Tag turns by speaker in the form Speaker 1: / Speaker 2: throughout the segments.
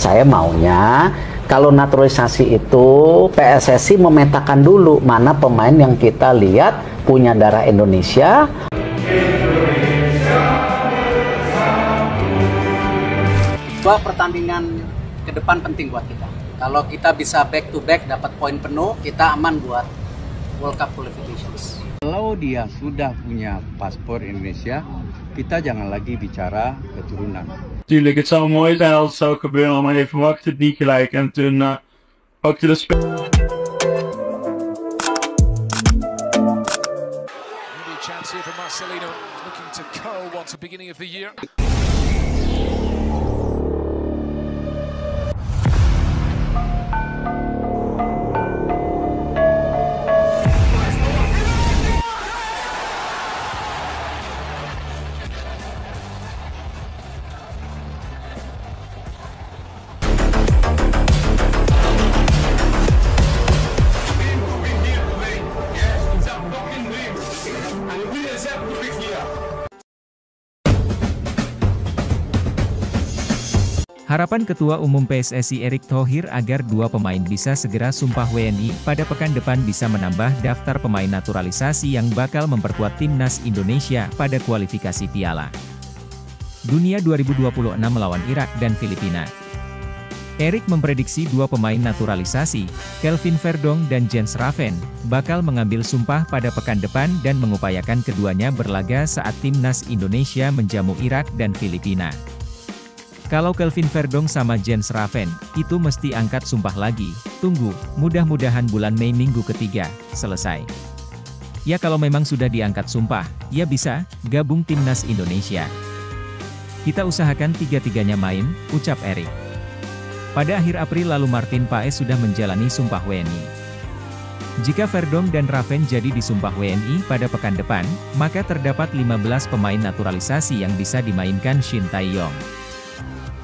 Speaker 1: Saya maunya kalau naturalisasi itu PSSI memetakan dulu mana pemain yang kita lihat punya darah Indonesia. Dua pertandingan ke depan penting buat kita. Kalau kita bisa back to back dapat poin penuh, kita aman buat World Cup qualifications.
Speaker 2: Kalau dia sudah punya paspor Indonesia, kita jangan lagi bicara keturunan.
Speaker 3: Du ligger så mooi en also gebeuren, maar je verwacht het niet gelijk. En toen pakte de spel.
Speaker 4: Maybe a chance here for Marcelino, looking to curl once the beginning of the year.
Speaker 5: Harapan Ketua Umum PSSI Erick Thohir agar dua pemain bisa segera sumpah WNI pada pekan depan bisa menambah daftar pemain naturalisasi yang bakal memperkuat timnas Indonesia pada kualifikasi Piala Dunia 2026 melawan Irak dan Filipina. Erick memprediksi dua pemain naturalisasi, Kelvin Verdong dan Jens Raven, bakal mengambil sumpah pada pekan depan dan mengupayakan keduanya berlaga saat timnas Indonesia menjamu Irak dan Filipina. Kalau Kelvin Verdong sama Jens Raven, itu mesti angkat sumpah lagi. Tunggu, mudah-mudahan bulan Mei minggu ketiga, selesai. Ya kalau memang sudah diangkat sumpah, ya bisa, gabung timnas Indonesia. Kita usahakan tiga-tiganya main, ucap Erick. Pada akhir April lalu Martin Paes sudah menjalani sumpah WNI. Jika Verdong dan Raven jadi disumpah WNI pada pekan depan, maka terdapat 15 pemain naturalisasi yang bisa dimainkan Shin Tae-yong.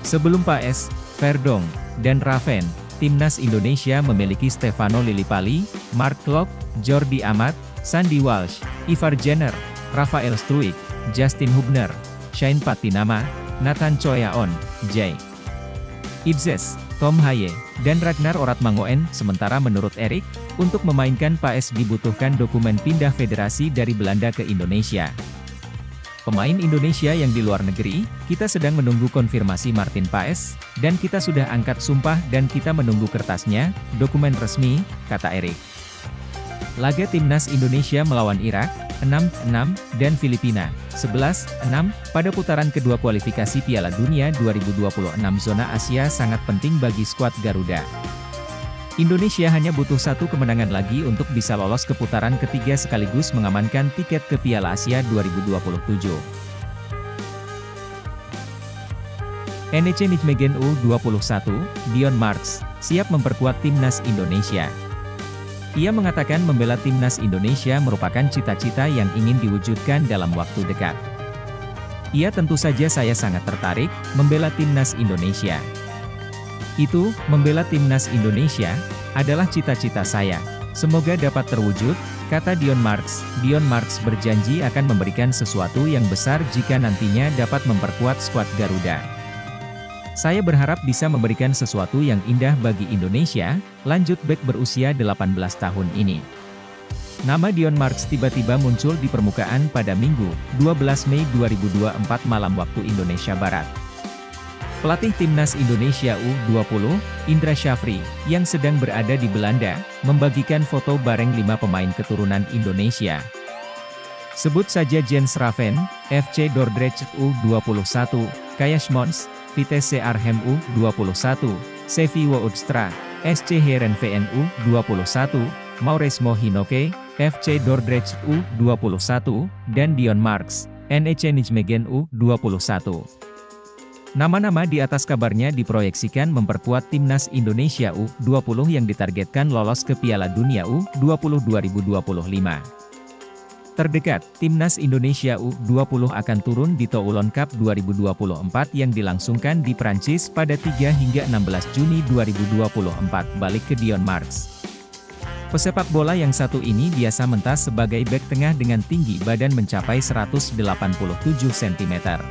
Speaker 5: Sebelum Paes, Verdong, dan Raven, timnas Indonesia memiliki Stefano Lillipali, Mark Klok, Jordi Amat, Sandy Walsh, Ivar Jenner, Rafael Struijk, Justin Hubner, Shane Patinama, Nathan Choyaon, J. Idzes, Tom Haye, dan Ragnar Oratmangoen. Sementara menurut Erick, untuk memainkan Paes dibutuhkan dokumen pindah federasi dari Belanda ke Indonesia. Pemain Indonesia yang di luar negeri, kita sedang menunggu konfirmasi Martin Paes, dan kita sudah angkat sumpah dan kita menunggu kertasnya, dokumen resmi, kata Erick. Laga timnas Indonesia melawan Irak, 6-6, dan Filipina, 11-6, pada putaran kedua kualifikasi Piala Dunia 2026 zona Asia sangat penting bagi skuad Garuda. Indonesia hanya butuh satu kemenangan lagi untuk bisa lolos ke putaran ketiga sekaligus mengamankan tiket ke Piala Asia 2027. NEC Nijmegen U21, Dion Marks, siap memperkuat timnas Indonesia. Ia mengatakan membela timnas Indonesia merupakan cita-cita yang ingin diwujudkan dalam waktu dekat. Ia tentu saja saya sangat tertarik, membela timnas Indonesia. Itu, membela timnas Indonesia, adalah cita-cita saya. Semoga dapat terwujud, kata Dion Marks. Dion Marks berjanji akan memberikan sesuatu yang besar jika nantinya dapat memperkuat skuad Garuda. Saya berharap bisa memberikan sesuatu yang indah bagi Indonesia, lanjut bek berusia 18 tahun ini. Nama Dion Marks tiba-tiba muncul di permukaan pada Minggu, 12 Mei 2024 malam waktu Indonesia Barat. Pelatih timnas Indonesia U20, Indra Syafri, yang sedang berada di Belanda, membagikan foto bareng 5 pemain keturunan Indonesia. Sebut saja Jens Raven, FC Dordrecht U21, Kajas Mons, Vitesse Arnhem U21, Sevi Woudstra, SC Heerenveen U21, Mauresmo Hinoke, FC Dordrecht U21, dan Dion Marks, NEC Nijmegen U21. Nama-nama di atas kabarnya diproyeksikan memperkuat timnas Indonesia U20 yang ditargetkan lolos ke Piala Dunia U20 2025. Terdekat, timnas Indonesia U20 akan turun di Toulon Cup 2024 yang dilangsungkan di Prancis pada 3 hingga 16 Juni 2024. Balik ke Dion Marks. Pesepak bola yang satu ini biasa mentas sebagai bek tengah dengan tinggi badan mencapai 187 cm.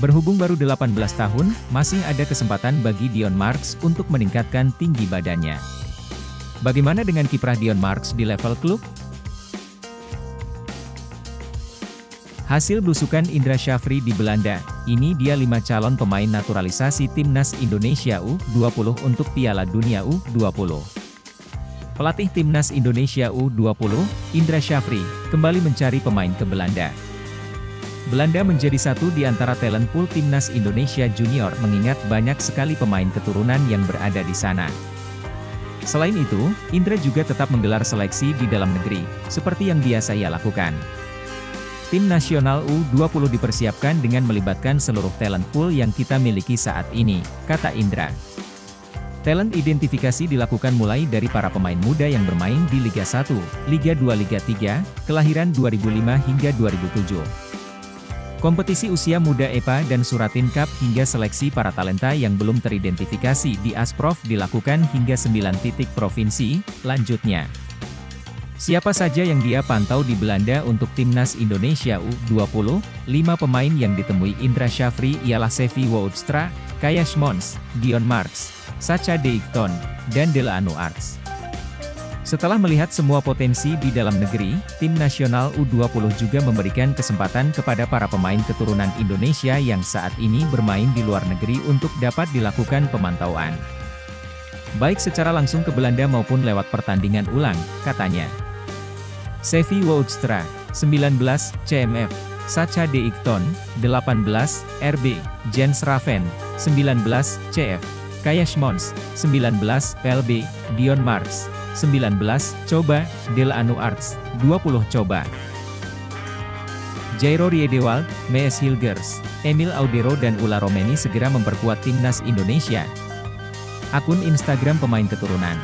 Speaker 5: Berhubung baru 18 tahun, masih ada kesempatan bagi Dion Marks untuk meningkatkan tinggi badannya. Bagaimana dengan kiprah Dion Marks di level klub? Hasil belusukan Indra Syafri di Belanda, ini dia 5 calon pemain naturalisasi Timnas Indonesia U20 untuk Piala Dunia U20. Pelatih Timnas Indonesia U20, Indra Syafri, kembali mencari pemain ke Belanda. Belanda menjadi satu di antara talent pool Timnas Indonesia Junior mengingat banyak sekali pemain keturunan yang berada di sana. Selain itu, Indra juga tetap menggelar seleksi di dalam negeri, seperti yang biasa ia lakukan. Tim nasional U20 dipersiapkan dengan melibatkan seluruh talent pool yang kita miliki saat ini, kata Indra. Talent identifikasi dilakukan mulai dari para pemain muda yang bermain di Liga 1, Liga 2, Liga 3, kelahiran 2005 hingga 2007. Kompetisi usia muda EPA dan Suratin Cup hingga seleksi para talenta yang belum teridentifikasi di Asprof dilakukan hingga 9 titik provinsi, lanjutnya. Siapa saja yang dia pantau di Belanda untuk Timnas Indonesia U20, 5 pemain yang ditemui Indra Syafri ialah Sevi Woudstra, Kaya Schmons, Dion Marks, Sacha Deikton, dan Delano Arts. Setelah melihat semua potensi di dalam negeri, tim nasional U20 juga memberikan kesempatan kepada para pemain keturunan Indonesia yang saat ini bermain di luar negeri untuk dapat dilakukan pemantauan. Baik secara langsung ke Belanda maupun lewat pertandingan ulang, katanya. Sevi Woudstra, 19, CMF, Sacha Deikton, 18, RB, Jens Raven, 19, CF, Kaya Schmons, 19, PLB, Dion Marks, 19, coba, Delano Arts, 20 coba. Jairo Riedewald, Mees Hilgers, Emil Audero dan Ula Romeni segera memperkuat Timnas Indonesia. Akun Instagram pemain keturunan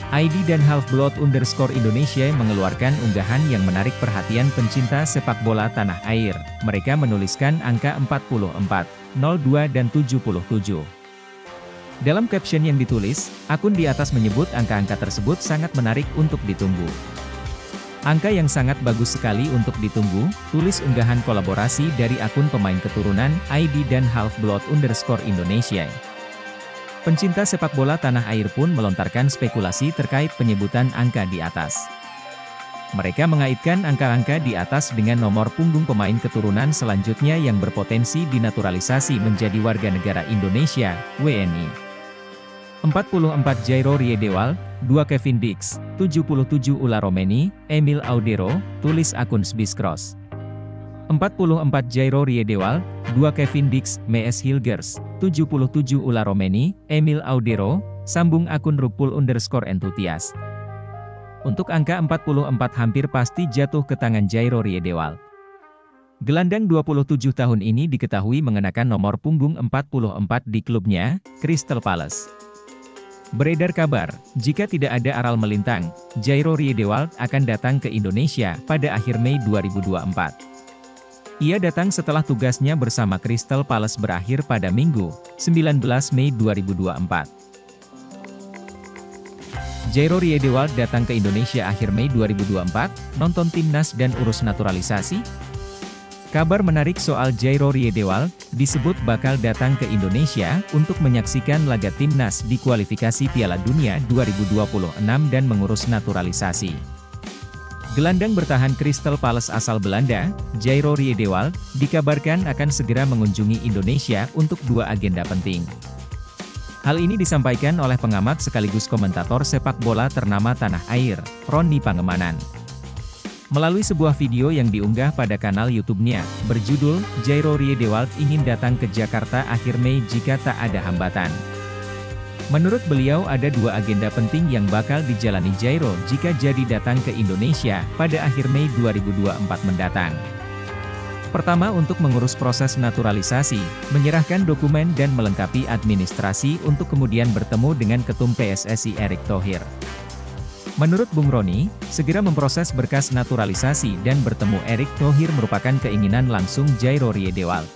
Speaker 5: ID dan Half-Blood_Indonesia mengeluarkan unggahan yang menarik perhatian pencinta sepak bola tanah air. Mereka menuliskan angka 44, 02 dan 77. Dalam caption yang ditulis, akun di atas menyebut angka-angka tersebut sangat menarik untuk ditunggu. Angka yang sangat bagus sekali untuk ditunggu, tulis unggahan kolaborasi dari akun pemain keturunan ID dan Half-Blood_Indonesia. Pencinta sepak bola tanah air pun melontarkan spekulasi terkait penyebutan angka di atas. Mereka mengaitkan angka-angka di atas dengan nomor punggung pemain keturunan selanjutnya yang berpotensi dinaturalisasi menjadi warga negara Indonesia, WNI. 44 Jairo Riedewald, 2 Kevin Dix, 77 Ula Romeni, Emil Audero, tulis akun Sbiscross. 44 Jairo Riedewald, 2 Kevin Dix, Mees Hilgers, 77 Ula Romeni, Emil Audero, sambung akun Rupul_Enthusiast. Untuk angka 44 hampir pasti jatuh ke tangan Jairo Riedewald. Gelandang 27 tahun ini diketahui mengenakan nomor punggung 44 di klubnya, Crystal Palace. Beredar kabar, jika tidak ada aral melintang, Jairo Riedewald akan datang ke Indonesia pada akhir Mei 2024. Ia datang setelah tugasnya bersama Crystal Palace berakhir pada Minggu, 19 Mei 2024. Jairo Riedewald datang ke Indonesia akhir Mei 2024, nonton timnas dan urus naturalisasi? Kabar menarik soal Jairo Riedewald, disebut bakal datang ke Indonesia untuk menyaksikan laga timnas di kualifikasi Piala Dunia 2026 dan mengurus naturalisasi. Gelandang bertahan Crystal Palace asal Belanda, Jairo Riedewald, dikabarkan akan segera mengunjungi Indonesia untuk 2 agenda penting. Hal ini disampaikan oleh pengamat sekaligus komentator sepak bola ternama tanah air, Roni Pangemanan. Melalui sebuah video yang diunggah pada kanal YouTube-nya, berjudul, Jairo Riedewald ingin datang ke Jakarta akhir Mei jika tak ada hambatan. Menurut beliau ada 2 agenda penting yang bakal dijalani Jairo jika jadi datang ke Indonesia pada akhir Mei 2024 mendatang. Pertama untuk mengurus proses naturalisasi, menyerahkan dokumen dan melengkapi administrasi untuk kemudian bertemu dengan Ketum PSSI Erick Thohir. Menurut Bung Roni, segera memproses berkas naturalisasi dan bertemu Erick Thohir merupakan keinginan langsung Jairo Riedewald.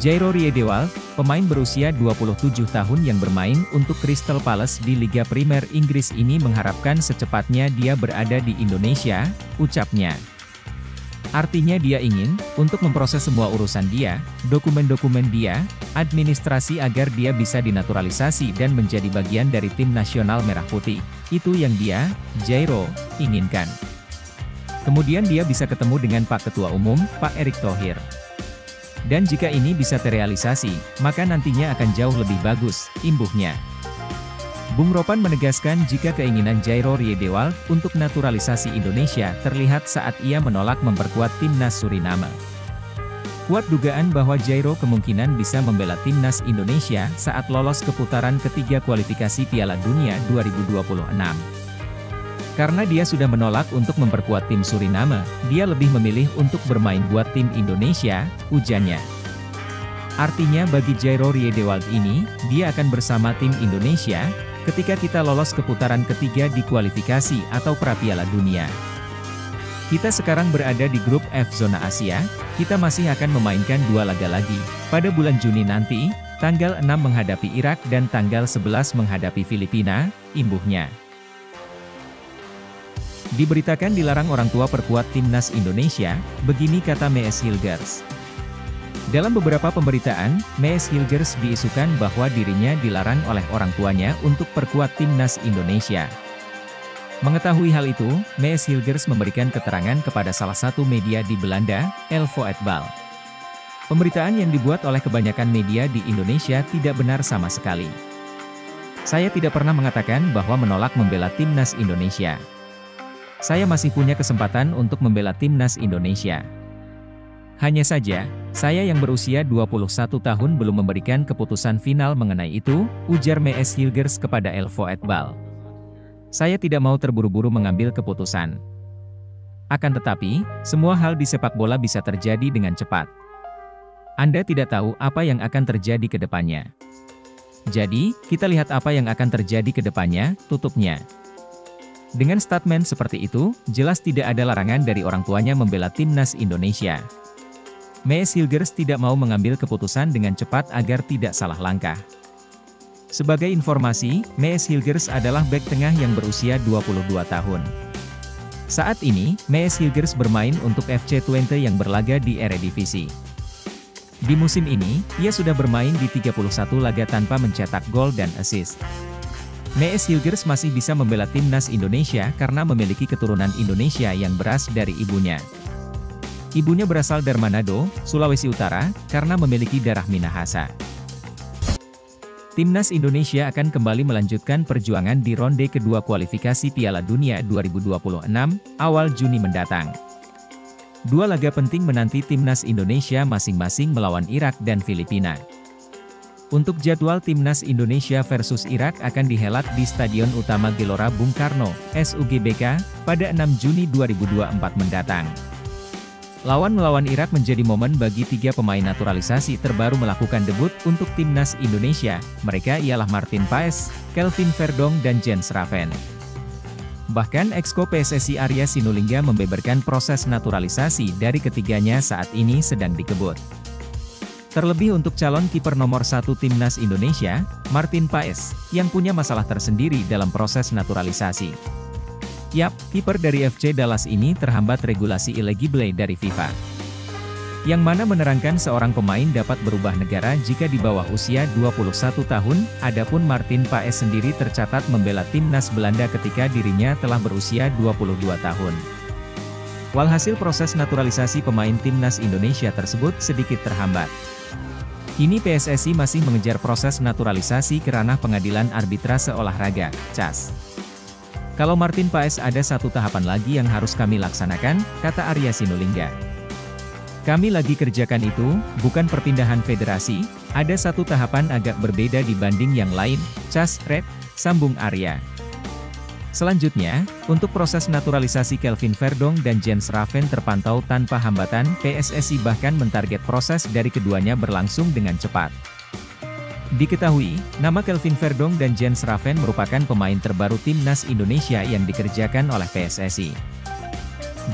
Speaker 5: Jairo Riedewald, pemain berusia 27 tahun yang bermain untuk Crystal Palace di Liga Primer Inggris ini mengharapkan secepatnya dia berada di Indonesia, ucapnya. Artinya dia ingin, untuk memproses semua urusan dia, dokumen-dokumen dia, administrasi agar dia bisa dinaturalisasi dan menjadi bagian dari tim nasional Merah Putih. Itu yang dia, Jairo, inginkan. Kemudian dia bisa ketemu dengan Pak Ketua Umum, Pak Erick Thohir. Dan jika ini bisa terrealisasi, maka nantinya akan jauh lebih bagus, imbuhnya. Bung Ropan menegaskan jika keinginan Jairo Riedewald untuk naturalisasi Indonesia terlihat saat ia menolak memperkuat timnas Suriname. Kuat dugaan bahwa Jairo kemungkinan bisa membela timnas Indonesia saat lolos ke putaran ketiga kualifikasi Piala Dunia 2026. Karena dia sudah menolak untuk memperkuat tim Suriname, dia lebih memilih untuk bermain buat tim Indonesia, ujarnya. Artinya bagi Jairo Riedewald ini, dia akan bersama tim Indonesia ketika kita lolos ke putaran ketiga di kualifikasi atau pra-Piala Dunia. Kita sekarang berada di grup F zona Asia, kita masih akan memainkan 2 laga lagi. Pada bulan Juni nanti, tanggal 6 menghadapi Irak dan tanggal 11 menghadapi Filipina, imbuhnya. Diberitakan dilarang orang tua perkuat timnas Indonesia, begini kata Mees Hilgers. Dalam beberapa pemberitaan, Mees Hilgers diisukan bahwa dirinya dilarang oleh orang tuanya untuk perkuat timnas Indonesia. Mengetahui hal itu, Mees Hilgers memberikan keterangan kepada salah satu media di Belanda, El Voetbal. Pemberitaan yang dibuat oleh kebanyakan media di Indonesia tidak benar sama sekali. Saya tidak pernah mengatakan bahwa menolak membela timnas Indonesia. Saya masih punya kesempatan untuk membela timnas Indonesia. Hanya saja, saya yang berusia 21 tahun belum memberikan keputusan final mengenai itu, ujar Mees Hilgers kepada El Voetbal. Saya tidak mau terburu-buru mengambil keputusan. Akan tetapi, semua hal di sepak bola bisa terjadi dengan cepat. Anda tidak tahu apa yang akan terjadi ke depannya. Jadi, kita lihat apa yang akan terjadi ke depannya, tutupnya. Dengan statement seperti itu, jelas tidak ada larangan dari orang tuanya membela timnas Indonesia. Mees Hilgers tidak mau mengambil keputusan dengan cepat agar tidak salah langkah. Sebagai informasi, Mees Hilgers adalah bek tengah yang berusia 22 tahun. Saat ini, Mees Hilgers bermain untuk FC Twente yang berlaga di Eredivisie. Di musim ini, ia sudah bermain di 31 laga tanpa mencetak gol dan assist. Mees Hilgers masih bisa membela timnas Indonesia karena memiliki keturunan Indonesia yang berasal dari ibunya. Ibunya berasal dari Manado, Sulawesi Utara, karena memiliki darah Minahasa. Timnas Indonesia akan kembali melanjutkan perjuangan di ronde kedua kualifikasi Piala Dunia 2026, awal Juni mendatang. 2 laga penting menanti timnas Indonesia masing-masing melawan Irak dan Filipina. Untuk jadwal timnas Indonesia versus Irak akan dihelat di Stadion Utama Gelora Bung Karno, SUGBK, pada 6 Juni 2024 mendatang. Lawan melawan Irak menjadi momen bagi 3 pemain naturalisasi terbaru melakukan debut untuk timnas Indonesia. Mereka ialah Martin Paes, Kelvin Verdong dan Jens Raven. Bahkan Exco PSSI Arya Sinulinga membeberkan proses naturalisasi dari ketiganya saat ini sedang dikebut. Terlebih untuk calon kiper nomor 1 timnas Indonesia, Martin Paes, yang punya masalah tersendiri dalam proses naturalisasi. Yap, kiper dari FC Dallas ini terhambat regulasi illegible dari FIFA. Yang mana menerangkan seorang pemain dapat berubah negara jika di bawah usia 21 tahun, adapun Martin Paes sendiri tercatat membela timnas Belanda ketika dirinya telah berusia 22 tahun. Walhasil proses naturalisasi pemain timnas Indonesia tersebut sedikit terhambat. Kini PSSI masih mengejar proses naturalisasi ke ranah pengadilan arbitrase olahraga, CAS. Kalau Martin Paes ada 1 tahapan lagi yang harus kami laksanakan, kata Arya Sinulinga. Kami lagi kerjakan itu, bukan perpindahan federasi, ada 1 tahapan agak berbeda dibanding yang lain, CAS, Red, sambung Arya. Selanjutnya, untuk proses naturalisasi Kelvin Verdong dan Jens Raven terpantau tanpa hambatan, PSSI bahkan mentarget proses dari keduanya berlangsung dengan cepat. Diketahui, nama Kelvin Verdong dan Jens Raven merupakan pemain terbaru timnas Indonesia yang dikerjakan oleh PSSI.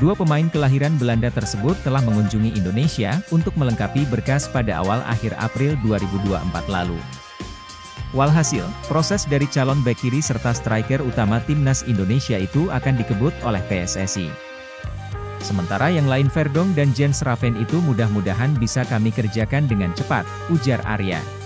Speaker 5: 2 pemain kelahiran Belanda tersebut telah mengunjungi Indonesia untuk melengkapi berkas pada awal akhir April 2024 lalu. Walhasil, proses dari calon bek kiri serta striker utama timnas Indonesia itu akan dikebut oleh PSSI. Sementara yang lain Verdong dan Jens Raven itu mudah-mudahan bisa kami kerjakan dengan cepat, ujar Arya.